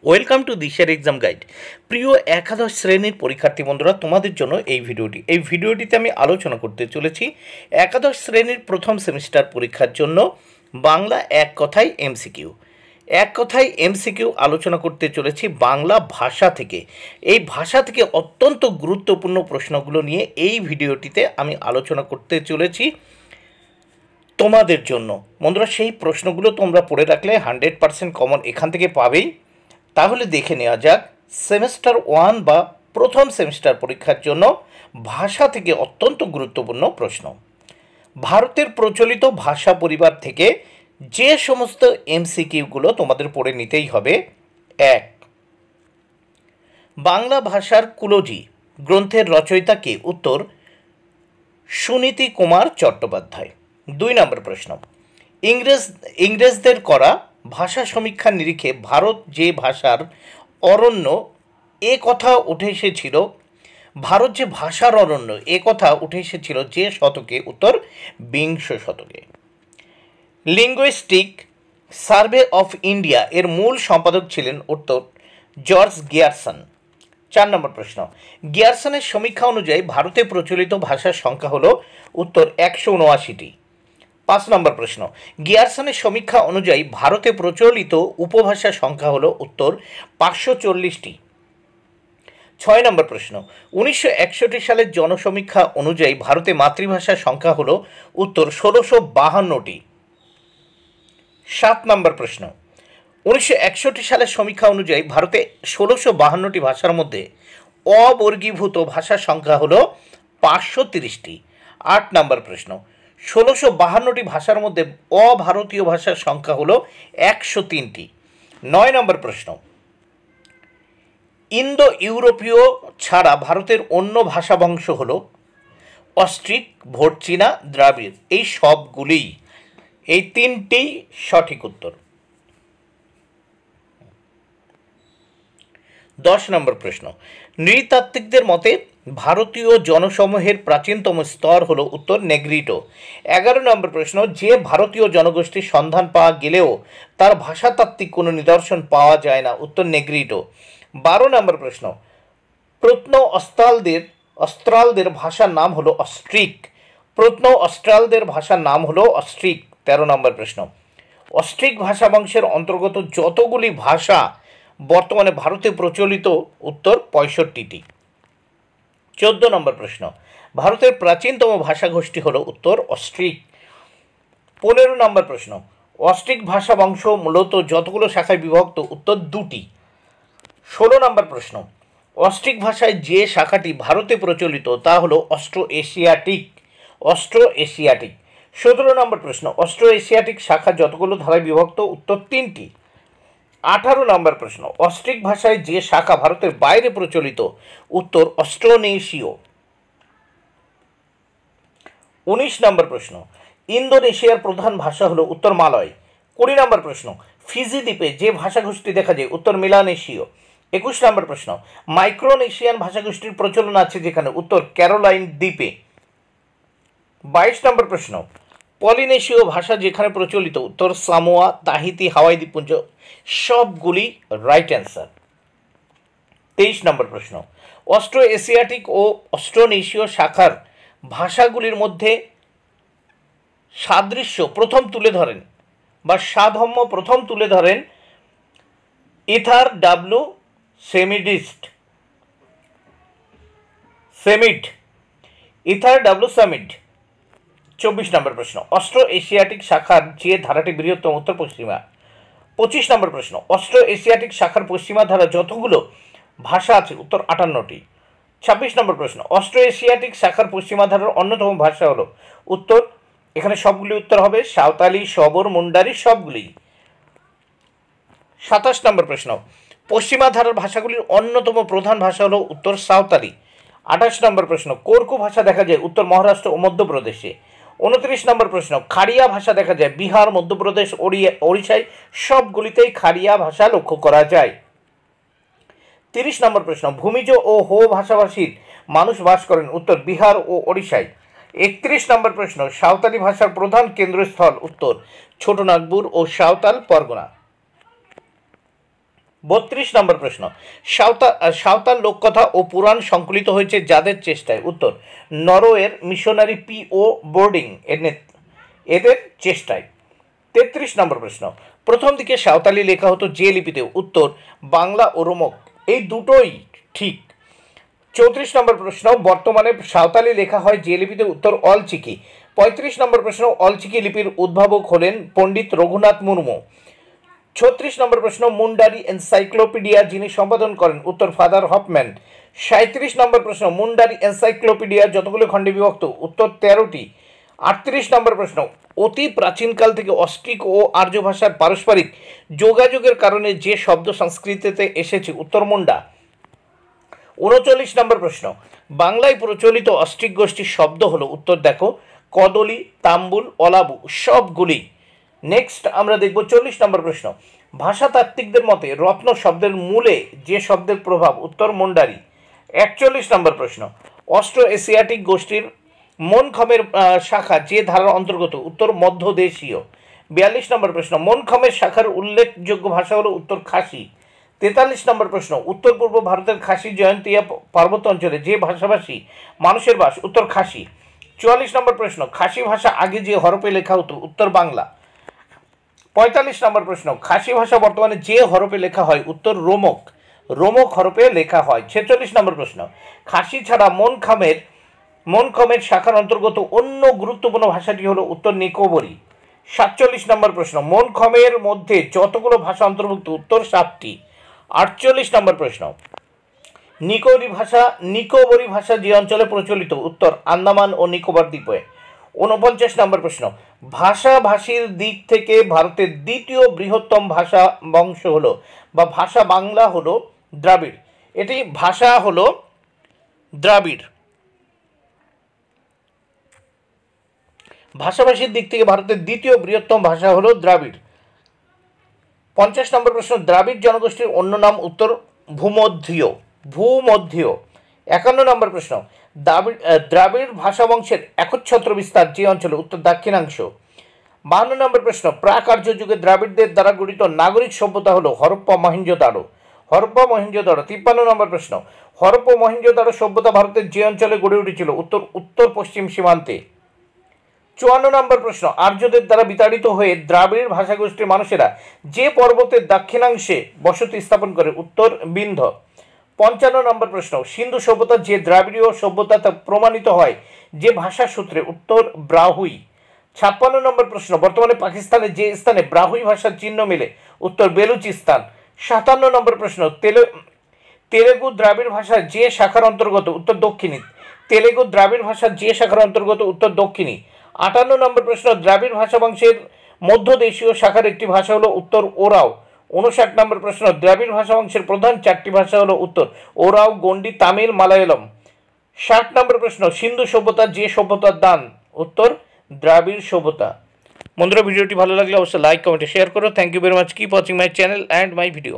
Welcome to দিশার exam guide. প্রিয় একাদশ শ্রেণীর পরীক্ষার্থী বন্ধুরা, তোমাদের জন্য এই ভিডিওটিতে আমি আলোচনা করতে চলেছি একাদশ শ্রেণীর প্রথম সেমিস্টার পরীক্ষার জন্য বাংলা এক কথায় এমসিকিউ আলোচনা করতে চলেছি বাংলা ভাষা থেকে। এই ভাষা থেকে অত্যন্ত গুরুত্বপূর্ণ প্রশ্নগুলো নিয়ে এই ভিডিওটিতে আমি আলোচনা করতে চলেছি তোমাদের জন্য। বন্ধুরা, সেই প্রশ্নগুলো তোমরা পড়ে রাখলে 100% কমন এখান থেকে পাবেই। তাহলে দেখে নেওয়া যাক সেমিস্টার 1 বা প্রথম সেমিস্টার পরীক্ষার জন্য ভাষা থেকে অত্যন্ত গুরুত্বপূর্ণ প্রশ্ন। ভারতের প্রচলিত ভাষা পরিবার থেকে যে সমস্ত এমসিকিউগুলো তোমাদের পড়ে নিতেই হবে। 1. বাংলা ভাষার কুলজি গ্রন্থের রচয়িতা কে? উত্তর সুনীতি কুমার চট্টোপাধ্যায়। 2 নম্বর প্রশ্ন, ইংরেজদের করা ভাষা সমীক্ষার নিরিখে ভারত যে ভাষার অরণ্য এ কথা উঠে এসেছিল, ভারত যে ভাষার অরণ্য এ কথা উঠে এসেছিল যে শতকে? উত্তর বিংশ শতকে। লিঙ্গুইস্টিক সার্ভে অফ ইন্ডিয়া এর মূল সম্পাদক ছিলেন? উত্তর জর্জ গিয়ারসন। 4 নম্বর প্রশ্ন, গিয়ারসনের সমীক্ষা অনুযায়ী ভারতে প্রচলিত ভাষার সংখ্যা হল? উত্তর 179টি। 5 নম্বর প্রশ্ন, গিয়ারসনের সমীক্ষা অনুযায়ী ভারতে প্রচলিত উপভাষার সংখ্যা হল? উত্তর 540টি। 6 নম্বর প্রশ্ন, 1961 সালের জনসমীক্ষা অনুযায়ী ভারতে মাতৃভাষার সংখ্যা হল? উত্তর 1652টি। 7 নম্বর প্রশ্ন, 1961 সালের সমীক্ষা অনুযায়ী ভারতে 1652টি ভাষার মধ্যে অবর্গীভূত ভাষার সংখ্যা হল 530টি। 8 নম্বর প্রশ্ন, 1652টি ভাষার মধ্যে অভারতীয় ভাষার সংখ্যা হল 103টি। 9 নম্বর প্রশ্ন, ইন্দো ইউরোপীয় ছাড়া ভারতের অন্য ভাষা বংশ হল? অস্ট্রিক, ভোটচীনা, দ্রাবিড়। এই সবগুলি, এই তিনটেই সঠিক উত্তর। 10 নম্বর প্রশ্ন, নৃতাত্ত্বিকদের মতে ভারতীয় জনসমূহের প্রাচীনতম স্তর হল? উত্তর নেগ্রিটো। 11 নম্বর প্রশ্ন, যে ভারতীয় জনগোষ্ঠীর সন্ধান পাওয়া গেলেও তার ভাষাতাত্ত্বিক কোনো নিদর্শন পাওয়া যায় না? উত্তর নেগ্রিটো। 12 নম্বর প্রশ্ন, প্রত্ন অস্ট্রালদের ভাষার নাম হলো অস্ট্রিক। অস্ট্রালদের ভাষার নাম হলো অস্ট্রিক। 13 নম্বর প্রশ্ন, অস্ট্রিক ভাষা বংশের অন্তর্গত যতগুলি ভাষা বর্তমানে ভারতে প্রচলিত? উত্তর 65টি। 14 নম্বর প্রশ্ন, ভারতের প্রাচীনতম ভাষাগোষ্ঠী হল? উত্তর অস্ট্রিক। 15 নম্বর প্রশ্ন, অস্ট্রিক ভাষা বংশ মূলত যতগুলো শাখায় বিভক্ত? উত্তর 2টি। 16 নম্বর প্রশ্ন, অস্ট্রিক ভাষায় যে শাখাটি ভারতে প্রচলিত তা হল অস্ট্রো এশিয়াটিক। 17 নম্বর প্রশ্ন, অস্ট্রো এশিয়াটিক শাখা যতগুলো ধারায় বিভক্ত? উত্তর 3টি। 18 নম্বর প্রশ্ন, অস্ট্রিক ভাষায় যে শাখা ভারতের বাইরে প্রচলিত? উত্তর অস্ট্রোনেশীয়। 19 নম্বর প্রশ্ন, ইন্দোনেশিয়ার প্রধান ভাষা হলো? উত্তর মালয়। 20 নম্বর প্রশ্ন, ফিজি দ্বীপে যে ভাষাগোষ্ঠী দেখা যায়? উত্তর মেলানেশীয়। 21 নম্বর প্রশ্ন, মাইক্রোনেশিয়ান ভাষাগোষ্ঠীর প্রচলন আছে যেখানে? উত্তর ক্যারোলাইন দ্বীপে। 22 নম্বর প্রশ্ন, পলিনেশীয় ভাষা যেখানে প্রচলিত? উত্তর সামোয়া, তাহিতি, হাওয়াই দ্বীপপুঞ্জ। সবগুলি রাইট অ্যান্সার। 23 নম্বর প্রশ্ন, অস্ট্রো এশিয়াটিক ও অস্ট্রোনেশীয় শাখার ভাষাগুলির মধ্যে সাদৃশ্য প্রথম তুলে ধরেন বা সাধম্য প্রথম তুলে ধরেন ইথার ডাব্লু সেমিড। 24 নম্বর প্রশ্ন, অস্ট্রো এশিয়াটিক শাখার যে ধারাটি বৃহত্তম? উত্তর পশ্চিমা। 25 নম্বর প্রশ্ন, অস্ট্রো এশিয়াটিক শাখার পশ্চিমা ধারা যতগুলো ভাষা আছে? উত্তর 58টি। 26 নম্বর প্রশ্ন, অস্ট্রো এশিয়াটিক শাখার পশ্চিমা ধারার অন্যতম ভাষা হলো? উত্তর, এখানে সবগুলি উত্তর হবে সাঁওতালি, শবর, মুন্ডারি, সবগুলি। 27 নম্বর প্রশ্ন, পশ্চিমা ধারার ভাষাগুলির অন্যতম প্রধান ভাষা হলো? উত্তর সাঁওতালি। 28 নম্বর প্রশ্ন, কোরকু ভাষা দেখা যায়? উত্তর মহারাষ্ট্র ও মধ্যপ্রদেশে। 29 নম্বর প্রশ্ন, খাড়িয়া ভাষা দেখা যায়? বিহার, মধ্যপ্রদেশ, ওড়িশায় সবগুলিতেই খাড়িয়া ভাষা লক্ষ্য করা যায়। 30 নম্বর প্রশ্ন, ভূমিজ ও হো ভাষাভাষীর মানুষ বাস করেন? উত্তর বিহার ও ওড়িশায়। 31 নম্বর প্রশ্ন, সাঁওতালি ভাষার প্রধান কেন্দ্রস্থল? উত্তর ছোটনাগপুর ও সাঁওতাল পরগনা। 32 নম্বর প্রশ্ন, সাঁওতাল লোককথা ও পুরাণ সংকলিত হয়েছে যাদের চেষ্টায়? উত্তর, নরওয়ের মিশনারি P.O. বোর্ডিং এদের চেষ্টায়। 33 নম্বর প্রশ্ন, প্রথম দিকে সাঁওতালি লেখা হতো যে লিপিতে? উত্তর, বাংলা ও রোমক, এই দুটোই ঠিক। 34 নম্বর প্রশ্ন, বর্তমানে সাঁওতালি লেখা হয় যে লিপিতে? উত্তর, অলচিকি। 35 নম্বর প্রশ্ন, অলচিকি লিপির উদ্ভাবক হলেন পণ্ডিত রঘুনাথ মুর্মু। 36 নম্বর প্রশ্ন, মুন্ডারি এনসাইক্লোপিডিয়া যিনি সম্পাদন করেন? উত্তর, ফাদার হফম্যান। 37 নম্বর প্রশ্ন, মুন্ডারি এনসাইক্লোপিডিয়া যতগুলো খণ্ডে বিভক্ত? উত্তর, 13টি। 38 নম্বর প্রশ্ন, অতি প্রাচীনকাল থেকে অস্ট্রিক ও আর্য ভাষার পারস্পরিক যোগাযোগের কারণে যে শব্দ সংস্কৃতিতে এসেছে? উত্তর, মুন্ডা। 39 নম্বর প্রশ্ন, বাংলায় প্রচলিত অস্ট্রিক গোষ্ঠীর শব্দ হলো? উত্তর দেখো, কদলি, তাম্বুল, অলাবু, সবগুলি। নেক্সট আমরা দেখব 40 নম্বর প্রশ্ন, ভাষাতাত্ত্বিকদের মতে রত্ন শব্দের মূলে যে শব্দের প্রভাব? উত্তর, মুন্ডারি। 41 নম্বর প্রশ্ন, অস্ট্রো এশিয়াটিক গোষ্ঠীর মনখমের শাখা যে ধারার অন্তর্গত? উত্তর, মধ্যদেশীয়। 42 নম্বর প্রশ্ন, মনখমের শাখার উল্লেখযোগ্য ভাষা হলো? উত্তর, খাসি। 43 নম্বর প্রশ্ন, উত্তর পূর্ব ভারতের খাসি জয়ন্তিয়া পার্বত্য অঞ্চলে যে ভাষাভাষী মানুষের বাস? উত্তর, খাসি। 44 নম্বর প্রশ্ন, খাসি ভাষা আগে যে হরফে লেখা হতো? উত্তর, বাংলা। 45 নম্বর প্রশ্ন, খাসি ভাষা বর্তমানে যে হরফে লেখা হয়? উত্তর, রোমক। রোমক হরফে লেখা হয়। 46 নম্বর প্রশ্ন, খাসি ছাড়া মনখমের শাখার অন্তর্গত অন্য গুরুত্বপূর্ণ ভাষাটি হলো? উত্তর, নিকোবরি। 47 নম্বর প্রশ্ন, মনখমের মধ্যে যতগুলো ভাষা অন্তর্ভুক্ত? উত্তর, 7টি। 48 নম্বর প্রশ্ন, নিকোবরি ভাষা যে অঞ্চলে প্রচলিত? উত্তর, আন্দামান ও নিকোবর দ্বীপে। 49 নম্বর প্রশ্ন, ভাষাভাষীর দিক থেকে ভারতের দ্বিতীয় বৃহত্তম ভাষা বংশ হলো বা ভাষা বাংলা হলো দ্রাবিড়। এটি ভাষা হলো দ্রাবিড়। ভাষাভাষীর দিক থেকে ভারতের দ্বিতীয় বৃহত্তম ভাষা হলো দ্রাবিড়। 50 নম্বর প্রশ্ন, দ্রাবিড় জনগোষ্ঠীর অন্য নাম? উত্তর, ভূমধ্যীয়। 51 নম্বর প্রশ্ন, দ্রাবিড় ভাষাবংশের একচ্ছত্র বিস্তার যে অঞ্চলে? উত্তর, দাক্ষিণাংশ। 52 নম্বর প্রশ্ন, প্রাক আর্য যুগে দ্রাবিড়দের দ্বারা গঠিত নাগরিক সভ্যতা হলো? হরপ্পা, মহেঞ্জোদারো। 53 নম্বর প্রশ্ন, হরপ্পা মহেঞ্জোদারো সভ্যতা ভারতের যে অঞ্চলে গড়ে উঠেছিল? উত্তর, উত্তর পশ্চিম সীমান্তে। 54 নম্বর প্রশ্ন, আর্যদের দ্বারা বিতাড়িত হয়ে দ্রাবিড় ভাষাগোষ্ঠীর মানুষেরা যে পর্বতের দাক্ষিণাংশে বসতি স্থাপন করে? উত্তর, বিন্ধ্য। 55 নম্বর প্রশ্ন, সিন্ধু সভ্যতা যে দ্রাবিড়ীয় সভ্যতা তা প্রমাণিত হয় যে ভাষা সূত্রে? উত্তর, ব্রাহুই। 56 নম্বর প্রশ্ন, বর্তমানে পাকিস্তানের যে স্থানে ব্রাহুই ভাষার চিহ্ন মেলে? উত্তর, বেলুচিস্তান। 57 নম্বর প্রশ্ন, তেলেগু দ্রাবিড় ভাষার যে শাখার অন্তর্গত? উত্তর, দক্ষিণী। তেলেগু দ্রাবিড় ভাষার যে শাখার অন্তর্গত? উত্তর, দক্ষিণী। 58 নম্বর প্রশ্ন, দ্রাবিড় ভাষাবংশের মধ্যদেশীয় শাখার একটি ভাষা হলো? উত্তর, ওরাও। 59 নম্বর প্রশ্ন, দ্রাবিড় ভাষাবংশের প্রধান 4টি ভাষা হলো? উত্তর, ওরাও, গন্ডি, তামিল, মালায়ালম। 60 নম্বর প্রশ্ন, সিন্ধু সভ্যতা যে সভ্যতার দান? উত্তর, দ্রাবিড় সভ্যতা। বন্ধুরা, ভিডিওটি ভালো লাগলে অবশ্যই লাইক, কমেন্ট, শেয়ার করো। Thank you very much. Keep watching my channel and my video.